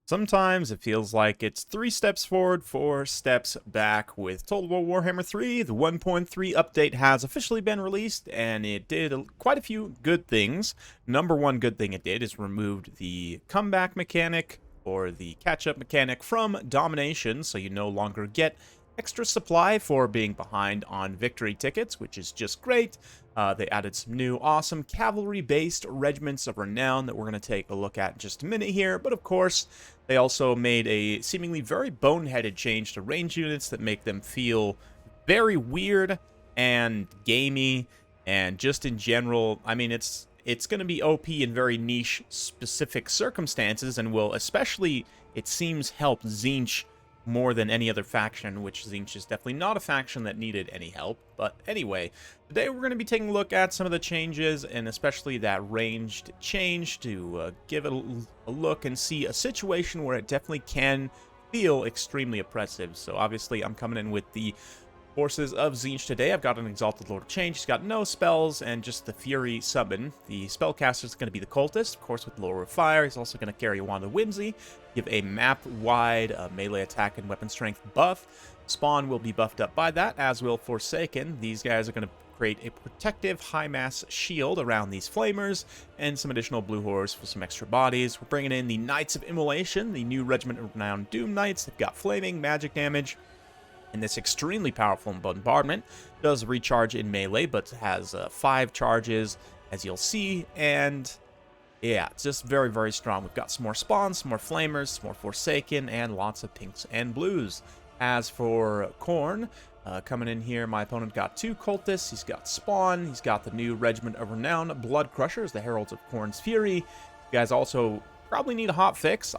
Sometimes it feels like it's 3 steps forward, 4 steps back. With Total War Warhammer 3, the 1.3 update has officially been released, and it did quite a few good things. Number one good thing it did is removed the comeback mechanic, or the catch-up mechanic, from Domination, so you no longer get extra supply for being behind on victory tickets, which is just great. They added some new awesome cavalry-based regiments of renown that we're going to take a look at in just a minute here. But of course, they also made a seemingly very boneheaded change to range units that make them feel very weird and gamey, and just in general, I mean, it's going to be OP in very niche specific circumstances, and will especially, it seems, help Tzeentch more than any other faction, which Tzeentch is definitely not a faction that needed any help. But anyway, today we're going to be taking a look at some of the changes, and especially that ranged change, to give it a look and see a situation where it definitely can feel extremely oppressive. So obviously I'm coming in with the forces of Tzeentch today. I've got an Exalted Lord of Change. He's got no spells and just the Fury summon. The spellcaster is going to be the Cultist, of course, with Lore of Fire. He's also going to carry a Wand of Whimsy, give a map-wide melee attack and weapon strength buff. Spawn will be buffed up by that, as will Forsaken. These guys are going to create a protective high-mass shield around these flamers, and some additional blue horrors for some extra bodies. We're bringing in the Knights of Immolation, the new regiment of renowned Doom Knights. They've got flaming, magic damage, and this extremely powerful bombardment. Does recharge in melee, but has 5 charges, as you'll see, and yeah, it's just very, very strong. We've got some more spawns, some more flamers, some more Forsaken, and lots of pinks and blues. As for Khorne, coming in here, my opponent got 2 cultists. He's got spawn. He's got the new regiment of renown, Blood Crushers, the Heralds of Khorne's Fury. You guys also probably need a hot fix.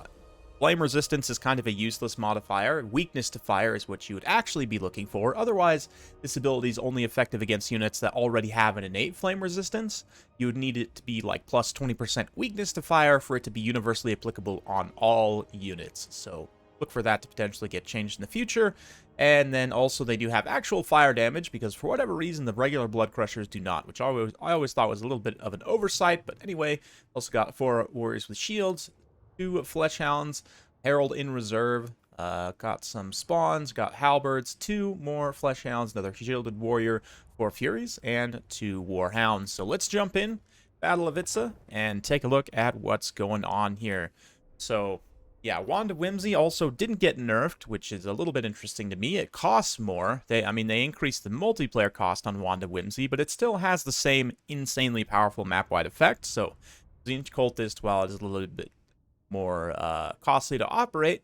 Flame resistance is kind of a useless modifier. Weakness to fire is what you would actually be looking for. Otherwise, this ability is only effective against units that already have an innate flame resistance. You would need it to be like plus 20% weakness to fire for it to be universally applicable on all units. So look for that to potentially get changed in the future. And then also they do have actual fire damage, because for whatever reason the regular Blood Crushers do not, which I always thought was a little bit of an oversight. But anyway, also got 4 warriors with shields, 2 Flesh Hounds, Herald in reserve, got some spawns, got halberds, 2 more Flesh Hounds, another shielded warrior, 4 Furies, and 2 Warhounds. So let's jump in, Battle of Itza, and take a look at what's going on here. So yeah, Wand of Whimsy also didn't get nerfed, which is a little bit interesting to me. It costs more. They increased the multiplayer cost on Wand of Whimsy, but it still has the same insanely powerful map-wide effect. So Tzeentch Cultist, while it is a little bit more costly to operate,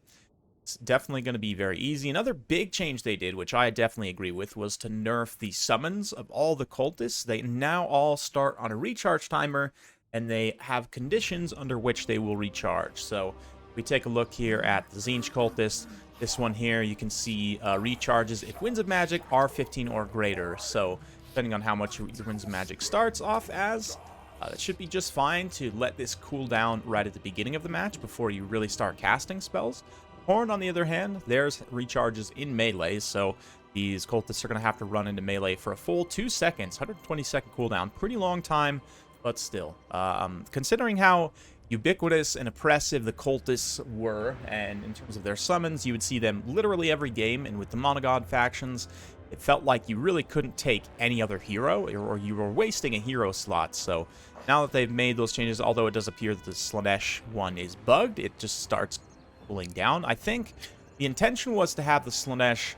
it's definitely going to be very easy. Another big change they did, which I definitely agree with, was to nerf the summons of all the cultists. They now all start on a recharge timer, and they have conditions under which they will recharge. So if we take a look here at the Tzeentch Cultist, this one here, you can see recharges if Winds of Magic are 15 or greater. So depending on how much your Winds of Magic starts off as, it should be just fine to let this cool down right at the beginning of the match before you really start casting spells. Khorne, on the other hand, there's recharges in melee, so these cultists are going to have to run into melee for a full 2 seconds, 120-second cooldown. Pretty long time, but still. Considering how ubiquitous and oppressive the cultists were, and in terms of their summons, you would see them literally every game, and with the monogod factions, it felt like you really couldn't take any other hero, or you were wasting a hero slot. So now that they've made those changes, although it does appear that the Slaanesh one is bugged, it just starts cooling down. I think the intention was to have the Slaanesh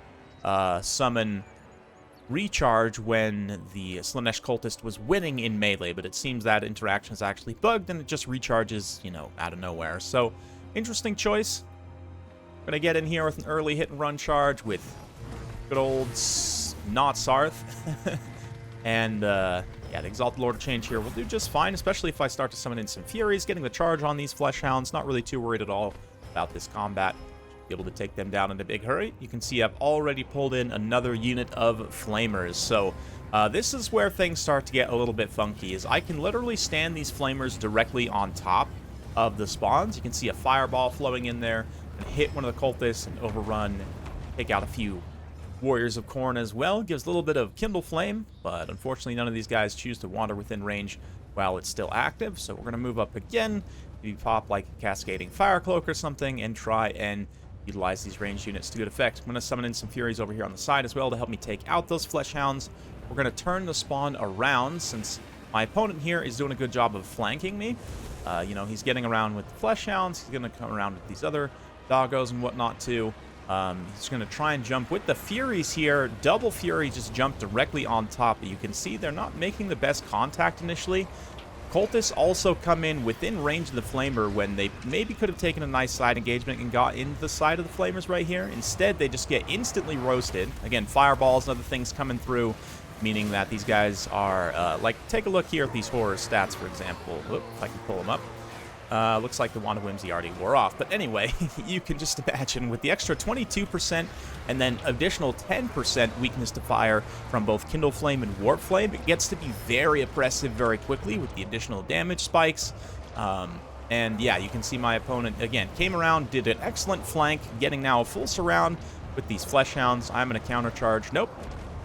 summon recharge when the Slaanesh Cultist was winning in melee, but it seems that interaction is actually bugged, and it just recharges, you know, out of nowhere. So, interesting choice. Gonna get in here with an early hit and run charge with good old not Sarth. And yeah, the Exalted Lord of Change here will do just fine, especially if I start to summon in some Furies. Getting the charge on these Flesh Hounds, not really too worried at all about this combat. Be able to take them down in a big hurry. You can see I've already pulled in another unit of Flamers. So this is where things start to get a little bit funky, is I can literally stand these Flamers directly on top of the spawns. You can see a fireball flowing in there and hit one of the cultists and overrun, take out a few Warriors of Khorne as well. Gives a little bit of Kindle Flame, but unfortunately none of these guys choose to wander within range while it's still active. So we're going to move up again, maybe pop like a Cascading Fire Cloak or something and try and utilize these ranged units to good effect. I'm going to summon in some Furies over here on the side as well to help me take out those Flesh Hounds. We're going to turn the spawn around since my opponent here is doing a good job of flanking me. You know, he's getting around with the Flesh Hounds. He's going to come around with these other doggos and whatnot too. He's going to try and jump with the Furies here. Double Fury just jumped directly on top. But you can see they're not making the best contact initially. Cultists also come in within range of the Flamer when they maybe could have taken a nice side engagement and got into the side of the Flamers right here. Instead, they just get instantly roasted. Again, fireballs and other things coming through, meaning that these guys are, like, take a look here at these horror stats, for example. Whoop, if I can pull them up. Looks like the Wand of Whimsy already wore off. But anyway, you can just imagine with the extra 22% and then additional 10% weakness to fire from both Kindle Flame and Warp Flame, it gets to be very oppressive very quickly with the additional damage spikes. And yeah, you can see my opponent, again, came around, did an excellent flank, getting now a full surround with these Flesh Hounds. I'm going to countercharge. Nope.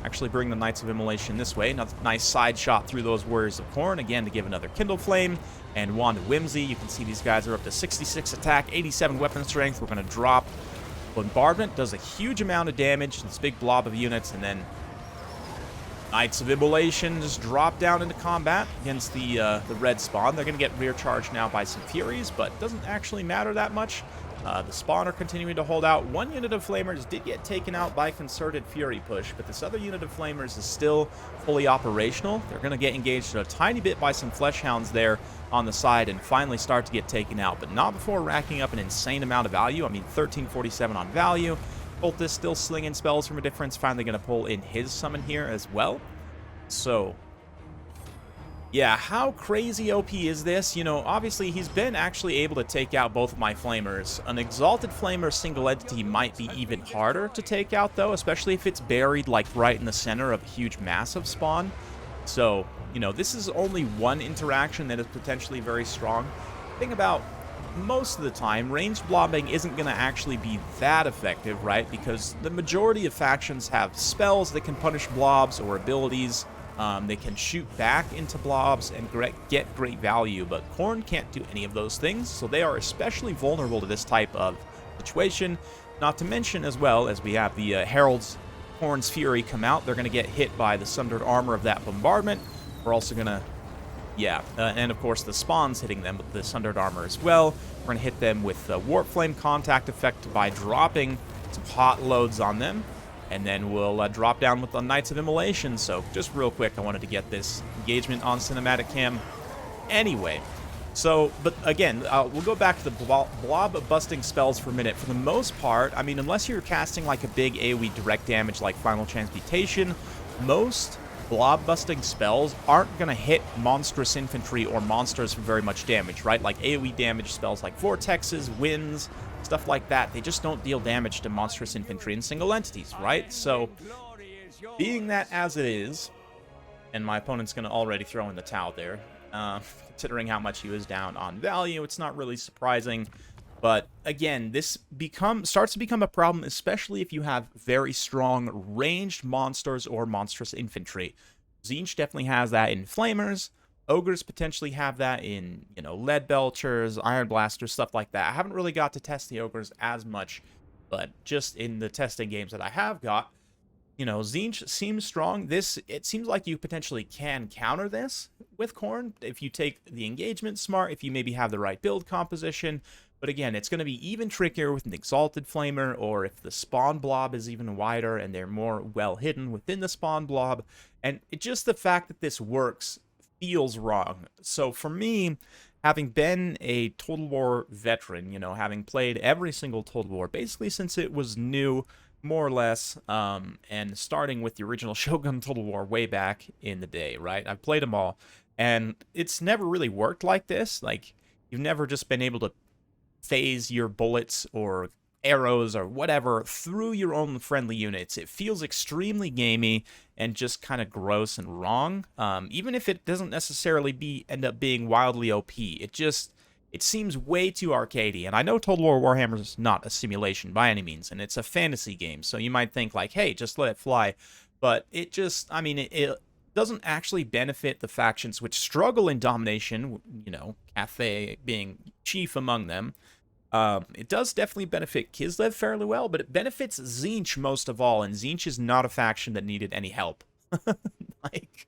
Actually bring the Knights of Immolation this way. Another nice side shot through those Warriors of Khorne, again, to give another Kindle Flame and Wand of Whimsy. You can see these guys are up to 66 attack, 87 weapon strength. We're going to drop Bombardment. Does a huge amount of damage. This big blob of units, and then Knights of Immolation just drop down into combat against the red spawn. They're going to get rear charged now by some Furies, but it doesn't actually matter that much. The spawn are continuing to hold out. One unit of Flamers did get taken out by concerted Fury push, but this other unit of Flamers is still fully operational. They're going to get engaged a tiny bit by some Flesh Hounds there on the side and finally start to get taken out, but not before racking up an insane amount of value. I mean, 1347 on value. Cultist still slinging spells from a difference. Finally going to pull in his summon here as well. So yeah, how crazy OP is this? You know, obviously he's been actually able to take out both of my Flamers. An Exalted Flamer single entity might be even harder to take out, though, especially if it's buried, like, right in the center of a huge massive spawn. So, you know, this is only one interaction that is potentially very strong. The thing about most of the time, ranged blobbing isn't going to actually be that effective, right? Because the majority of factions have spells that can punish blobs or abilities. They can shoot back into blobs and get great value, but Khorne can't do any of those things, so they are especially vulnerable to this type of situation. Not to mention, as well, as we have the Herald's Khorne's Fury come out, they're going to get hit by the Sundered Armor of that bombardment. We're also going to, yeah, and of course the spawns hitting them with the Sundered Armor as well. We're going to hit them with the Warp Flame contact effect by dropping some hot loads on them. And then we'll drop down with the Knights of Immolation. So just real quick, I wanted to get this engagement on cinematic cam. Anyway, so, but again, we'll go back to the blob busting spells for a minute. For the most part, I mean, unless you're casting like a big AoE direct damage like Final Transmutation, most blob busting spells aren't going to hit monstrous infantry or monsters for very much damage, right? Like AoE damage spells like Vortexes, Winds, stuff like that, they just don't deal damage to monstrous infantry and single entities, right? So, being that as it is, and my opponent's going to already throw in the towel there, considering how much he was down on value, it's not really surprising. But again, this starts to become a problem, especially if you have very strong ranged monsters or monstrous infantry. Tzeentch definitely has that in Flamers. Ogres potentially have that in, you know, Lead Belchers, Iron Blasters, stuff like that. I haven't really got to test the Ogres as much, but just in the testing games that I have got, you know, Tzeentch seems strong. It seems like you potentially can counter this with Khorne if you take the engagement smart, if you maybe have the right build composition. But again, it's going to be even trickier with an Exalted Flamer, or if the spawn blob is even wider and they're more well hidden within the spawn blob. And it's just the fact that this works feels wrong. So for me, having been a Total War veteran, you know, having played every single Total War basically since it was new, more or less, and starting with the original Shogun Total War way back in the day, right? I've played them all, and it's never really worked like this. Like, you've never just been able to phase your bullets or arrows or whatever through your own friendly units. It feels extremely gamey and just kind of gross and wrong. Even if it doesn't necessarily end up being wildly OP, it seems way too arcadey. And I know Total War Warhammer is not a simulation by any means, and it's a fantasy game, so you might think like, hey, just let it fly. But it just, I mean, doesn't actually benefit the factions which struggle in domination, you know, Cathay being chief among them. It does definitely benefit Kislev fairly well, but it benefits Tzeentch most of all, and Tzeentch is not a faction that needed any help. Like,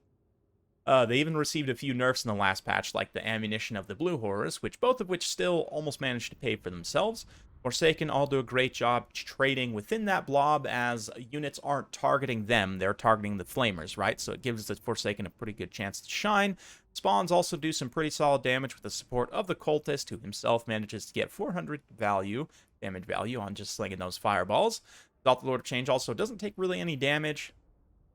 they even received a few nerfs in the last patch, like the ammunition of the Blue Horrors, both of which still almost managed to pay for themselves. Forsaken all do a great job trading within that blob, as units aren't targeting them, they're targeting the Flamers, right? So it gives the Forsaken a pretty good chance to shine. Spawns also do some pretty solid damage with the support of the Cultist, who himself manages to get 400 damage value on just slinging those fireballs. Thought the Lord of Change also doesn't take really any damage,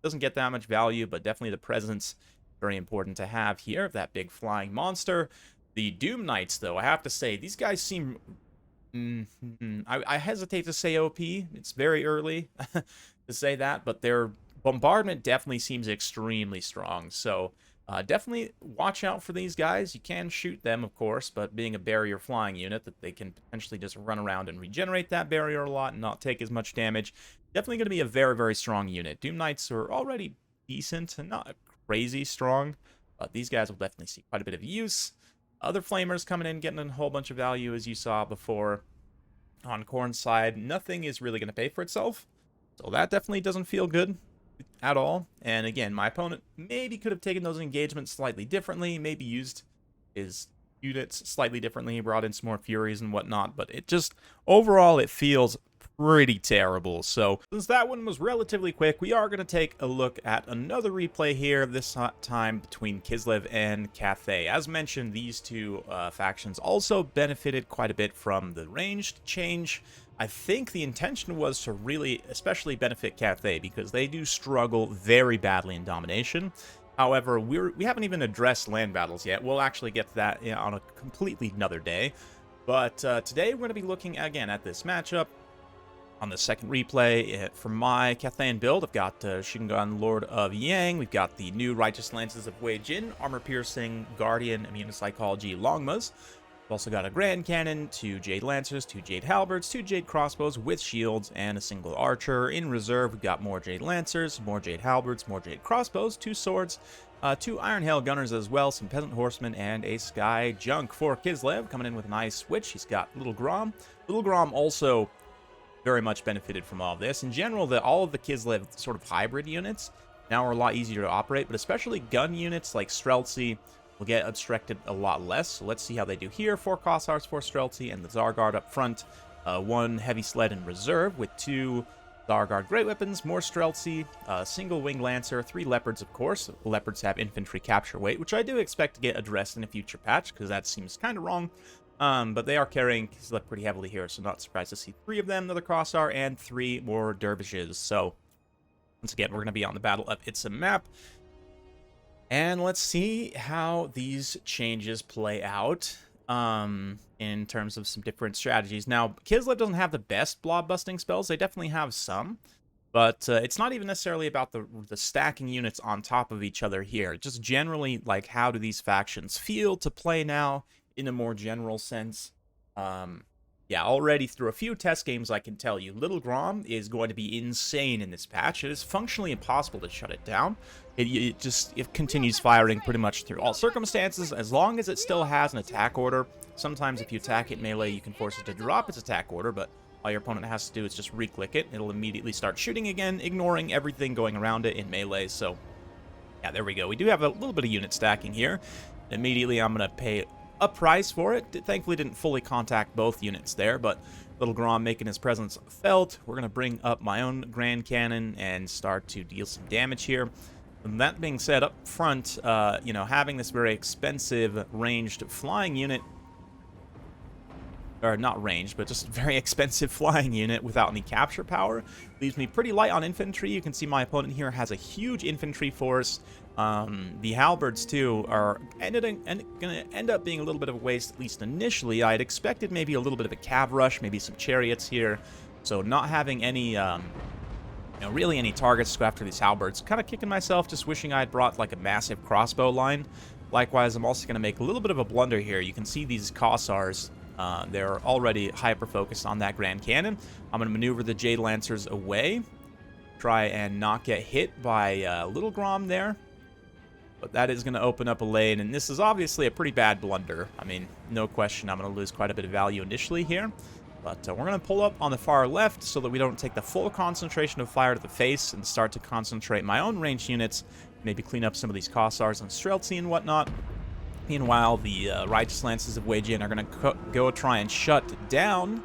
doesn't get that much value, but definitely the presence very important to have here, that big flying monster. The Doom Knights, though, I have to say, these guys seem... I hesitate to say OP. It's very early to say that, but their bombardment definitely seems extremely strong. So definitely watch out for these guys. You can shoot them, of course, but being a barrier flying unit, that they can potentially just run around and regenerate that barrier a lot and not take as much damage. Definitely going to be a very, very strong unit. Doom Knights are already decent and not crazy strong, but these guys will definitely see quite a bit of use. Other Flamers coming in, getting a whole bunch of value, as you saw before. On Khorne's side, nothing is really going to pay for itself, so that definitely doesn't feel good at all. And again, my opponent maybe could have taken those engagements slightly differently, maybe used his units slightly differently, brought in some more Furies and whatnot, but it just, overall, it feels pretty terrible. So since that one was relatively quick, we are going to take a look at another replay here, this time between Kislev and Cathay. As mentioned, these two factions also benefited quite a bit from the ranged change. I think the intention was to really especially benefit Cathay, because they do struggle very badly in domination. However, we haven't even addressed land battles yet. We'll actually get to that on a completely another day. But today we're going to be looking again at this matchup. On the second replay, for my Cathayan build, I've got Shingon Lord of Yang, we've got the new Righteous Lances of Wei Jin, Armor Piercing, Guardian, Immune Psychology, Longmas. We've also got a Grand Cannon, 2 Jade Lancers, 2 Jade Halberds, 2 Jade Crossbows with shields, and a single Archer. In reserve, we've got more Jade Lancers, more Jade Halberds, more Jade Crossbows, 2 Swords, 2 Iron Hail Gunners as well, some Peasant Horsemen, and a Sky Junk. For Kislev, coming in with a nice switch, he's got Little Grom. Little Grom also very much benefited from all of this. In general, all of the Kislev sort of hybrid units now are a lot easier to operate, but especially gun units like Streltsy will get obstructed a lot less. So let's see how they do here. 4 Kossars, 4 Streltsy, and the Zargard up front. 1 Heavy Sled in reserve with 2 Zargard Great Weapons, more Streltsy, single Winged Lancer, 3 Leopards, of course. Leopards have infantry capture weight, which I do expect to get addressed in a future patch, because that seems kind of wrong. But they are carrying Kislev pretty heavily here, so not surprised to see 3 of them, another Kossar, and 3 more Dervishes. So, once again, we're going to be on the Battle of Itza map. And let's see how these changes play out in terms of some different strategies. Now, Kislev doesn't have the best blob-busting spells. They definitely have some. But it's not even necessarily about the stacking units on top of each other here. Just generally, like, how do these factions feel to play now? In a more general sense. Yeah, already through a few test games, I can tell you, Little Grom is going to be insane in this patch. It is functionally impossible to shut it down. It continues firing pretty much through all circumstances, as long as it still has an attack order. Sometimes if you attack it melee, you can force it to drop its attack order, but all your opponent has to do is just re-click it. It'll immediately start shooting again, ignoring everything going around it in melee. So, yeah, there we go. We do have a little bit of unit stacking here. Immediately, I'm going to pay a price for it. Thankfully didn't fully contact both units there, but Little Grom making his presence felt. We're going to bring up my own Grand Cannon and start to deal some damage here. And that being said, up front, you know, having this very expensive ranged flying unit, or not ranged, but just very expensive flying unit without any capture power, leaves me pretty light on infantry. You can see my opponent here has a huge infantry force. The halberds, too, are going to end up being a little bit of a waste, at least initially. I'd expected maybe a little bit of a cav rush, maybe some chariots here. So not having any, you know, really any targets to go after these halberds. Kind of kicking myself, just wishing I'd brought, like, a massive crossbow line. Likewise, I'm also going to make a little bit of a blunder here. You can see these Kossars. They're already hyper-focused on that Grand Cannon. I'm going to maneuver the Jade Lancers away. Try and not get hit by Little Grom there. But that is going to open up a lane, and this is obviously a pretty bad blunder. I mean, no question I'm going to lose quite a bit of value initially here. But we're going to pull up on the far left so that we don't take the full concentration of fire to the face and start to concentrate my own ranged units, maybe clean up some of these Kossars and Streltsy and whatnot. Meanwhile, the Righteous Lances of Wei Jin are going to go try and shut down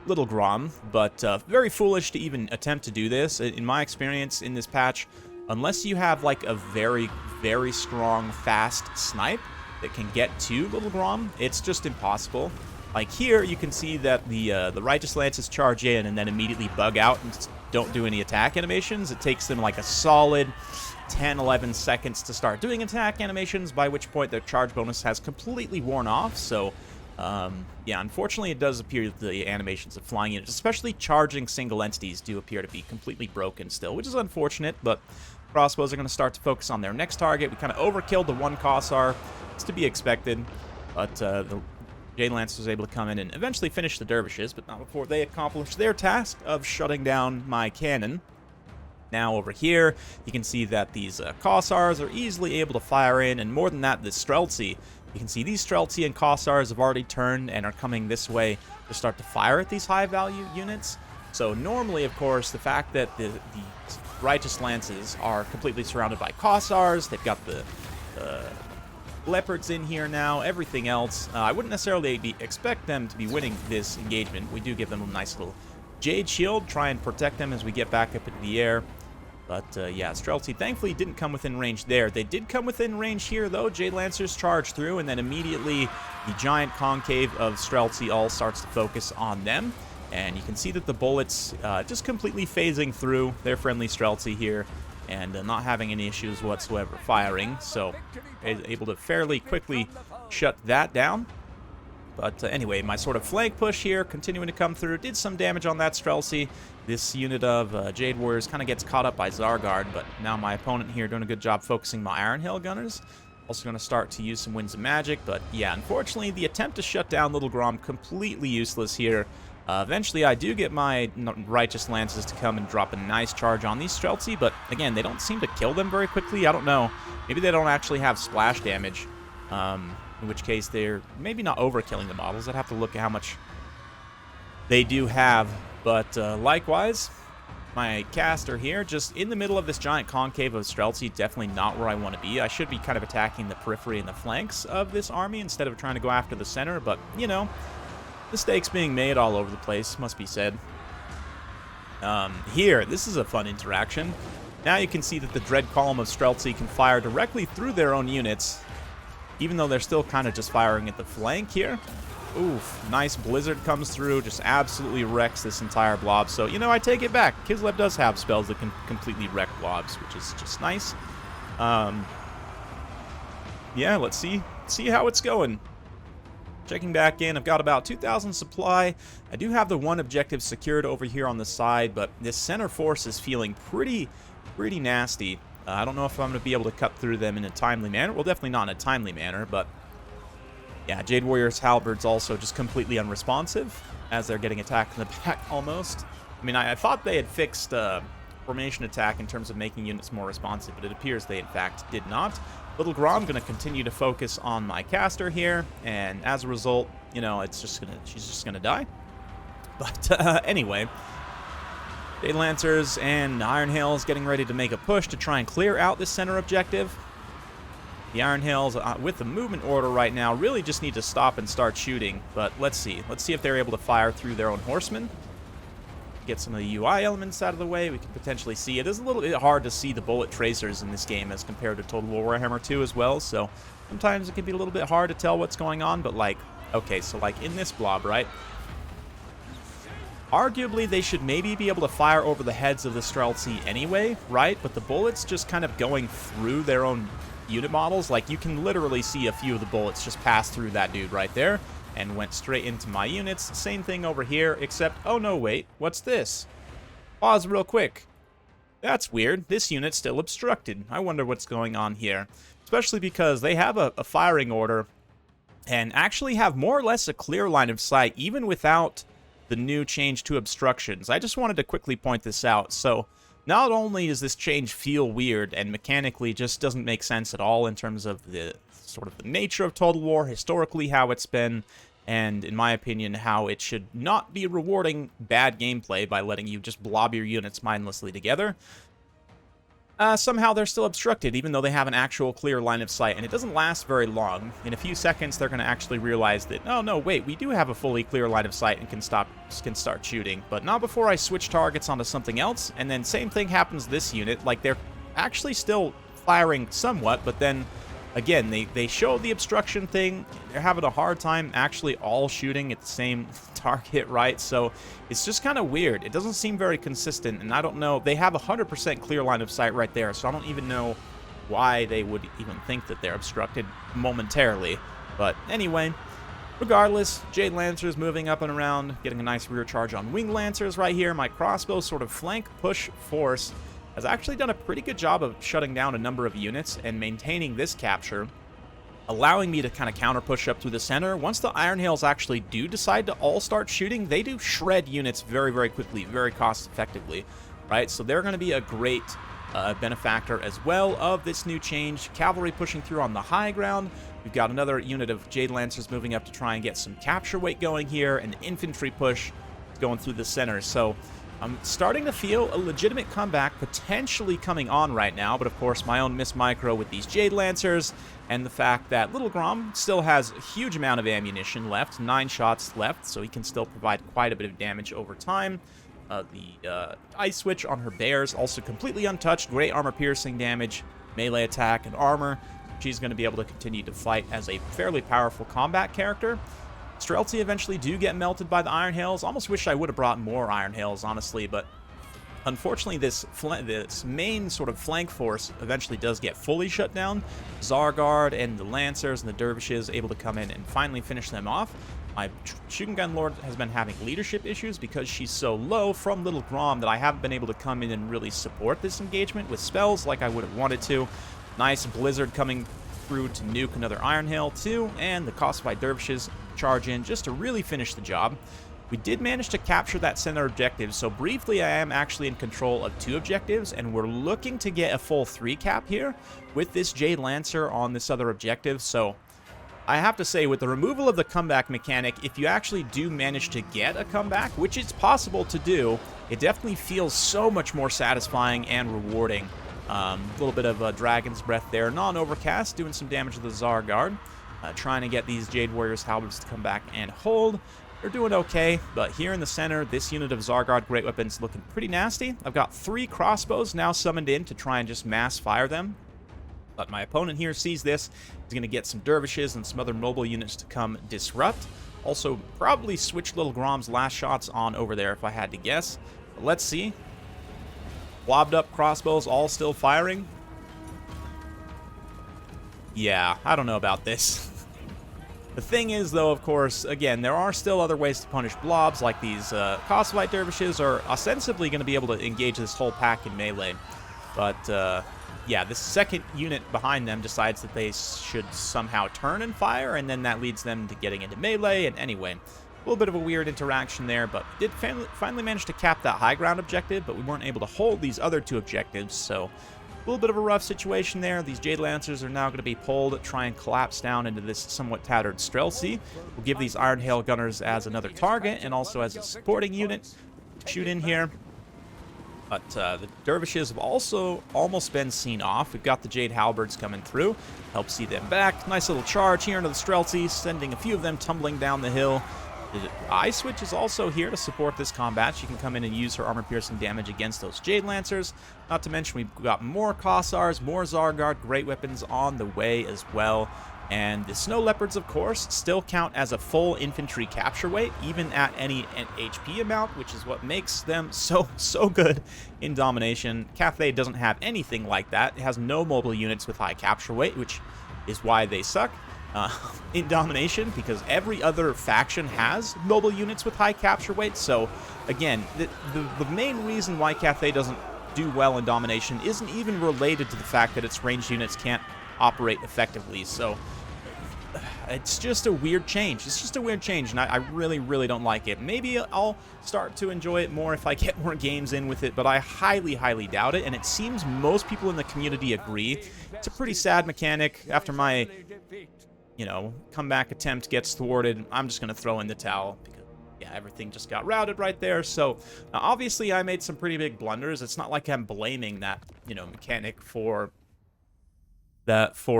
Little Grom, but very foolish to even attempt to do this. In my experience in this patch, unless you have like a very, very strong, fast snipe that can get to Little Grom, it's just impossible. Like here, you can see that the Righteous Lances charge in and then immediately bug out and don't do any attack animations. It takes them like a solid 10-11 seconds to start doing attack animations, by which point their charge bonus has completely worn off. So, yeah, unfortunately, it does appear that the animations of flying units, especially charging single entities, do appear to be completely broken still, which is unfortunate, but crossbows are going to start to focus on their next target. We kind of overkilled the one Kossar. It's to be expected, but the Jade Lance was able to come in and eventually finish the dervishes, but not before they accomplished their task of shutting down my cannon. Now over here, you can see that these Kossars are easily able to fire in, and more than that, the Streltsy. You can see these Streltsy and Kossars have already turned and are coming this way to start to fire at these high-value units. So normally, of course, the fact that the Righteous Lances are completely surrounded by Kossars, they've got the Leopards in here now, everything else. I wouldn't necessarily expect them to be winning this engagement. We do give them a nice little Jade Shield, try and protect them as we get back up into the air. But yeah, Streltsy thankfully didn't come within range there. They did come within range here, though. Jade Lancers charge through, and then immediately the giant concave of Streltsy all starts to focus on them. And you can see that the bullets just completely phasing through their friendly Streltsy here, and not having any issues whatsoever firing, so able to fairly quickly shut that down. But anyway, my sort of flank push here, continuing to come through, did some damage on that Streltsy. This unit of Jade Warriors kind of gets caught up by Zargard, but now my opponent here doing a good job focusing my Iron Hail Gunners. Also going to start to use some Winds of Magic, but yeah, unfortunately, the attempt to shut down Little Grom completely useless here. Eventually, I do get my Righteous Lances to come and drop a nice charge on these Streltsy, but again, they don't seem to kill them very quickly. I don't know. Maybe they don't actually have splash damage, in which case they're maybe not overkilling the models. I'd have to look at how much they do have, but likewise, my caster here, just in the middle of this giant concave of Streltsy, definitely not where I want to be. I should be kind of attacking the periphery and the flanks of this army instead of trying to go after the center, but, you know, mistakes being made all over the place, must be said. Here, this is a fun interaction. Now you can see that the Dread Column of Streltsy can fire directly through their own units, even though they're still kind of just firing at the flank here. Oof, nice Blizzard comes through, just absolutely wrecks this entire blob. So, you know, I take it back. Kislev does have spells that can completely wreck blobs, which is just nice. Yeah, let's see how it's going. Checking back in, I've got about 2,000 supply. I do have the one objective secured over here on the side, but this center force is feeling pretty nasty. I don't know if I'm going to be able to cut through them in a timely manner. Well, definitely not in a timely manner, but yeah, Jade Warrior's Halberds also just completely unresponsive as they're getting attacked in the back almost. I mean, I thought they had fixed formation attack in terms of making units more responsive, but it appears they in fact did not. Little Grom going to continue to focus on my caster here, and as a result, you know, she's just gonna die. But anyway, Jade Lancers and Iron Hails getting ready to make a push to try and clear out this center objective. The Iron Hails, with the movement order right now, really just need to stop and start shooting. But let's see if they're able to fire through their own horsemen. Get some of the UI elements out of the way. We can potentially see it is a little bit hard to see the bullet tracers in this game as compared to Total War Warhammer 2 as well, so sometimes it can be a little bit hard to tell what's going on. But like, okay, so like in this blob, right, arguably they should maybe be able to fire over the heads of the Streltsy anyway, right? But the bullets just kind of going through their own unit models. Like, you can literally see a few of the bullets just pass through that dude right there and went straight into my units. Same thing over here, except, oh no, wait, what's this? Pause real quick. That's weird. This unit's still obstructed. I wonder what's going on here. Especially because they have a firing order and actually have more or less a clear line of sight, even without the new change to obstructions. I just wanted to quickly point this out. So, not only does this change feel weird and mechanically just doesn't make sense at all in terms of the sort of the nature of Total War, historically how it's been, and in my opinion, how it should not be rewarding bad gameplay by letting you just blob your units mindlessly together. Somehow they're still obstructed, even though they have an actual clear line of sight, and it doesn't last very long. In a few seconds, they're going to actually realize that, oh no, wait, we do have a fully clear line of sight and can start shooting, but not before I switch targets onto something else, and then same thing happens to this unit. Like, they're actually still firing somewhat, but then, again, they show the obstruction thing. They're having a hard time actually all shooting at the same target, right? So it's just kind of weird. It doesn't seem very consistent, and I don't know. They have 100% clear line of sight right there, so I don't even know why they would even think that they're obstructed momentarily. But anyway, regardless, Jade Lancers moving up and around, getting a nice rear charge on Wing Lancers right here. My crossbow sort of flank push force has actually done a pretty good job of shutting down a number of units and maintaining this capture, allowing me to kind of counter push up through the center. Once the Iron Hails actually do decide to all start shooting, they do shred units very, very quickly, very cost effectively, right? So they're going to be a great benefactor as well of this new change. Cavalry pushing through on the high ground. We've got another unit of Jade Lancers moving up to try and get some capture weight going here, and infantry push going through the center. So I'm starting to feel a legitimate comeback potentially coming on right now, but of course my own Miss Micro with these Jade Lancers, and the fact that little Grom still has a huge amount of ammunition left, 9 shots left, so he can still provide quite a bit of damage over time. The Ice Switch on her Bears, also completely untouched, great armor-piercing damage, melee attack, and armor. She's going to be able to continue to fight as a fairly powerful combat character. Streltsy eventually do get melted by the Iron Hails. Almost wish I would have brought more Iron Hails, honestly, but unfortunately this main sort of flank force eventually does get fully shut down. Zargard and the Lancers and the Dervishes able to come in and finally finish them off. My Shooting Gun Lord has been having leadership issues because she's so low from Little Grom that I haven't been able to come in and really support this engagement with spells like I would have wanted to. Nice Blizzard coming through to nuke another Iron Hail too, and the Costified Dervishes charge in just to really finish the job. We did manage to capture that center objective, so briefly I am actually in control of 2 objectives, and we're looking to get a full 3 cap here with this Jade Lancer on this other objective. So I have to say, with the removal of the comeback mechanic, if you actually do manage to get a comeback, which it's possible to do, it definitely feels so much more satisfying and rewarding. A little bit of a Dragon's Breath there. Non-overcast, doing some damage to the Zargard. Trying to get these Jade Warriors halberds to come back and hold. They're doing okay, but here in the center, this unit of Zargard Great Weapons looking pretty nasty. I've got 3 crossbows now summoned in to try and just mass fire them. But my opponent here sees this. He's going to get some Dervishes and some other mobile units to come disrupt. Also, probably switch Little Grom's last shots on over there if I had to guess. But let's see. Blobbed up crossbows, all still firing. Yeah, I don't know about this. The thing is, though, of course, again, there are still other ways to punish blobs, like these Costified Dervishes are ostensibly going to be able to engage this whole pack in melee. But, yeah, this second unit behind them decides that they should somehow turn and fire, and then that leads them to getting into melee, and anyway, a little bit of a weird interaction there, but we did finally manage to cap that high ground objective, but we weren't able to hold these other 2 objectives, so a little bit of a rough situation there. These Jade Lancers are now going to be pulled, try and collapse down into this somewhat tattered Streltsy. We'll give these Iron Hail Gunners as another target, and also as a supporting unit to shoot in here. But the Dervishes have also almost been seen off. We've got the Jade Halberds coming through. Help see them back. Nice little charge here into the Streltsy, sending a few of them tumbling down the hill. The Ice Switch is also here to support this combat. She can come in and use her armor-piercing damage against those Jade Lancers. Not to mention we've got more Kossars, more Zargard Great Weapons on the way as well. And the Snow Leopards, of course, still count as a full infantry capture weight, even at any HP amount, which is what makes them so good in Domination. Cathay doesn't have anything like that. It has no mobile units with high capture weight, which is why they suck in Domination, because every other faction has mobile units with high capture weight. So, again, the main reason why Cathay doesn't do well in Domination isn't even related to the fact that its ranged units can't operate effectively. So it's just a weird change. It's just a weird change, and I really, really don't like it. Maybe I'll start to enjoy it more if I get more games in with it, but I highly, highly doubt it, and it seems most people in the community agree. It's a pretty sad mechanic. After my, you know, comeback attempt gets thwarted, I'm just going to throw in the towel, because, yeah, everything just got routed right there. So, obviously, I made some pretty big blunders. It's not like I'm blaming that, you know, mechanic for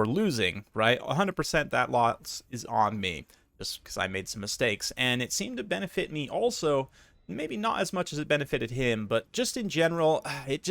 losing, right? 100% that loss is on me, just because I made some mistakes, and it seemed to benefit me also, maybe not as much as it benefited him, but just in general, it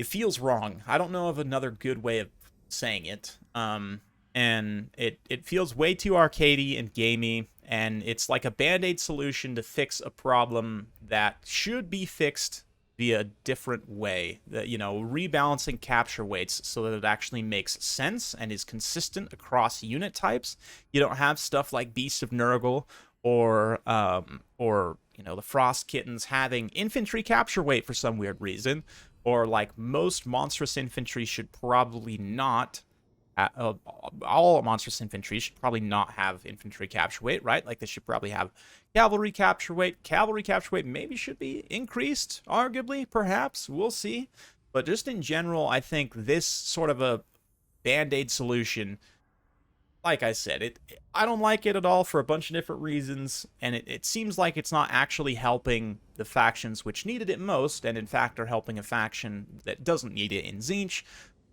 feels wrong. I don't know of another good way of saying it, and it feels way too arcadey and gamey, and it's like a band-aid solution to fix a problem that should be fixed via a different way, that, you know, rebalancing capture weights so that it actually makes sense and is consistent across unit types. You don't have stuff like Beast of Nurgle or you know, the Frost Kittens having infantry capture weight for some weird reason, or like most monstrous infantry should probably not. All monstrous infantry should probably not have infantry capture weight, right? Like, they should probably have cavalry capture weight. Cavalry capture weight maybe should be increased, arguably, perhaps. We'll see. But just in general, I think this sort of a band-aid solution, like I said, I don't like it at all for a bunch of different reasons, and it seems like it's not actually helping the factions which needed it most, and in fact are helping a faction that doesn't need it in Tzeentch.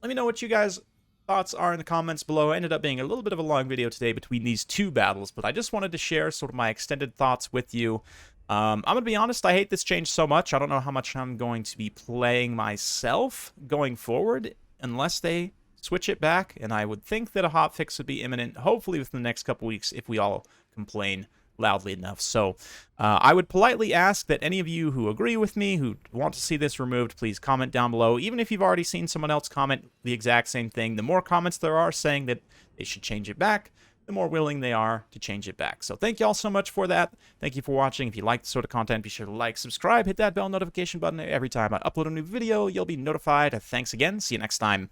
Let me know what you guys' thoughts are in the comments below. It ended up being a little bit of a long video today between these two battles, but I just wanted to share sort of my extended thoughts with you. I'm going to be honest, I hate this change so much. I don't know how much I'm going to be playing myself going forward unless they switch it back, and I would think that a hotfix would be imminent, hopefully within the next couple weeks if we all complain loudly enough. So I would politely ask that any of you who agree with me, who want to see this removed, please comment down below. Even if you've already seen someone else comment the exact same thing, the more comments there are saying that they should change it back, the more willing they are to change it back. So thank you all so much for that. Thank you for watching. If you like this sort of content, be sure to like, subscribe, hit that bell notification button. Every time I upload a new video, you'll be notified. Thanks again. See you next time.